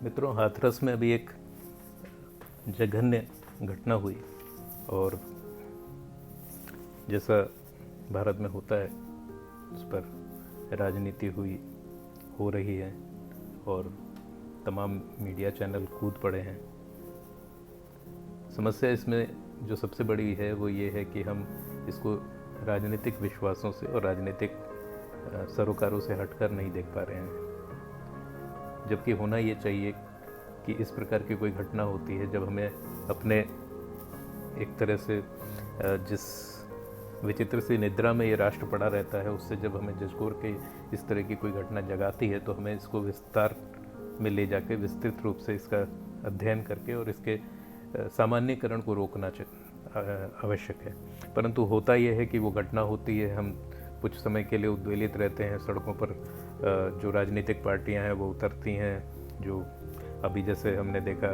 मित्रों, हाथरस में अभी एक जघन्य घटना हुई और जैसा भारत में होता है उस पर राजनीति हो रही है और तमाम मीडिया चैनल कूद पड़े हैं। समस्या इसमें जो सबसे बड़ी है वो ये है कि हम इसको राजनीतिक विश्वासों से और राजनीतिक सरोकारों से हटकर नहीं देख पा रहे हैं, जबकि होना ये चाहिए कि इस प्रकार की कोई घटना होती है जब हमें अपने एक तरह से जिस विचित्र सी निद्रा में ये राष्ट्र पड़ा रहता है उससे जब हमें झकझोर के इस तरह की कोई घटना जगाती है तो हमें इसको विस्तार में ले जाकर विस्तृत रूप से इसका अध्ययन करके और इसके सामान्यकरण को रोकना आवश्यक है। परंतु होता यह है कि वो घटना होती है, हम कुछ समय के लिए उद्वेलित रहते हैं, सड़कों पर जो राजनीतिक पार्टियां हैं वो उतरती हैं, जो अभी जैसे हमने देखा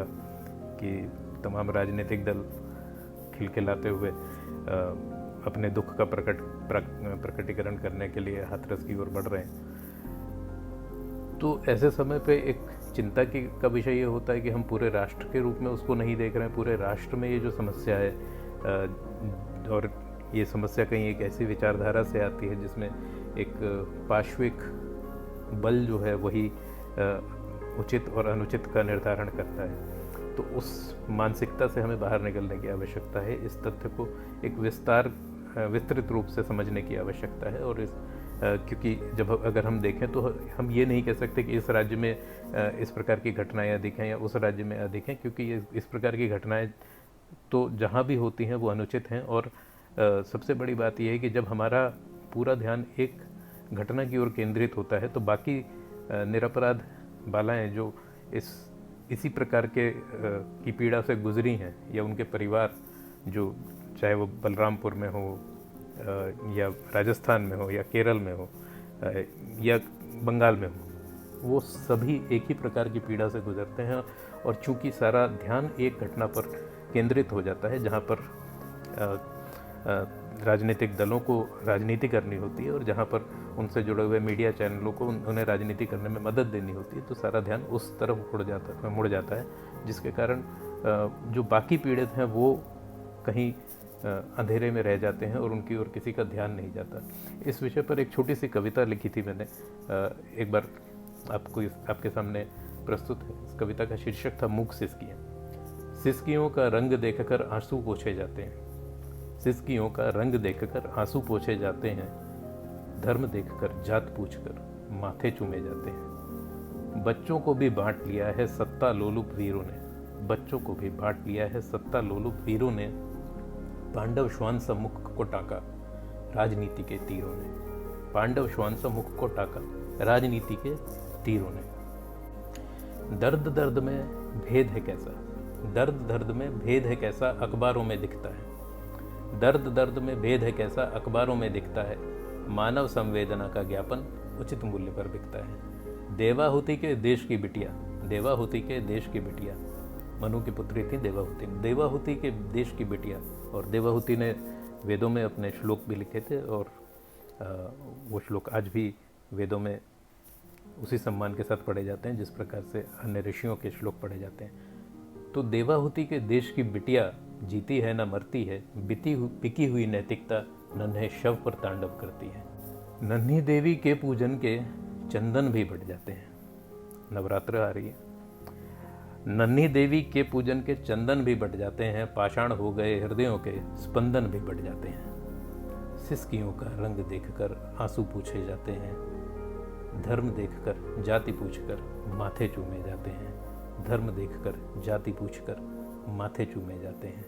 कि तमाम राजनीतिक दल खिलखिलाते हुए अपने दुख का प्रकटीकरण करने के लिए हाथरस की ओर बढ़ रहे हैं। तो ऐसे समय पे एक चिंता का विषय ये होता है कि हम पूरे राष्ट्र के रूप में उसको नहीं देख रहे हैं। पूरे राष्ट्र में ये जो समस्या है और ये समस्या कहीं एक ऐसी विचारधारा से आती है जिसमें एक पार्श्विक बल जो है वही उचित और अनुचित का निर्धारण करता है। तो उस मानसिकता से हमें बाहर निकलने की आवश्यकता है। इस तथ्य को एक विस्तृत रूप से समझने की आवश्यकता है और क्योंकि जब अगर हम देखें तो हम ये नहीं कह सकते कि इस राज्य में इस प्रकार की घटनाएं अधिक हैं या उस राज्य में अधिक हैं, क्योंकि ये इस प्रकार की घटनाएं तो जहाँ भी होती हैं वो अनुचित हैं। और सबसे बड़ी बात यह है कि जब हमारा पूरा ध्यान एक घटना की ओर केंद्रित होता है तो बाकी निरपराध बालाएं जो इसी प्रकार की पीड़ा से गुजरी हैं या उनके परिवार, जो चाहे वो बलरामपुर में हो या राजस्थान में हो या केरल में हो या बंगाल में हो, वो सभी एक ही प्रकार की पीड़ा से गुजरते हैं। और चूंकि सारा ध्यान एक घटना पर केंद्रित हो जाता है जहाँ पर राजनीतिक दलों को राजनीति करनी होती है और जहाँ पर उनसे जुड़े हुए मीडिया चैनलों को उन्हें राजनीति करने में मदद देनी होती है, तो सारा ध्यान उस तरफ मुड़ जाता है, जिसके कारण जो बाकी पीड़ित हैं वो कहीं अंधेरे में रह जाते हैं और उनकी ओर किसी का ध्यान नहीं जाता। इस विषय पर एक छोटी सी कविता लिखी थी मैंने, एक बार आपके सामने प्रस्तुत है। इस कविता का शीर्षक था मूक सिसकियाँ। सिसकियों का रंग देखकर आंसू पोंछे जाते हैं, सिसकियों का रंग देखकर आंसू पोंछे जाते हैं, धर्म देखकर जात पूछकर माथे चूमे जाते हैं। बच्चों को भी बांट लिया है सत्ता लोलुप वीरों ने, बच्चों को भी बांट लिया है सत्ता लोलुप वीरों ने, पांडव श्वान सा मुख को टाका राजनीति के तीरों ने, पांडव श्वान सा मुख को टाका राजनीति के तीरों ने। दर्द दर्द में भेद है कैसा, दर्द दर्द में भेद है कैसा अखबारों में दिखता है, दर्द दर्द में भेद है कैसा अखबारों में दिखता है, मानव संवेदना का ज्ञापन उचित मूल्य पर बिकता है। देवाहुति के देश की बिटिया, देवाहुति के देश की बिटिया, मनु की पुत्री थी देवाहुति, देवाहुति के देश की बिटिया। और देवाहुति ने वेदों में अपने श्लोक भी लिखे थे और वो श्लोक आज भी वेदों में उसी सम्मान के साथ पढ़े जाते हैं जिस प्रकार से अन्य ऋषियों के श्लोक पढ़े जाते हैं। तो देवाहुति के देश की बिटिया जीती है न मरती है, बिकी हुई नैतिकता नन्हे शव पर तांडव करती है। नन्ही देवी के पूजन के चंदन भी बढ़ जाते हैं, नवरात्र आ रही है, नन्ही देवी के पूजन के चंदन भी बढ़ जाते हैं, पाषाण हो गए हृदयों के स्पंदन भी बढ़ जाते हैं। सिसकियों का रंग देखकर आंसू पूछे जाते हैं, धर्म देखकर जाति पूछकर माथे चूमे जाते हैं, धर्म देखकर जाति पूछकर माथे चूमे जाते हैं।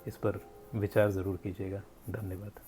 इस पर विचार ज़रूर कीजिएगा। धन्यवाद।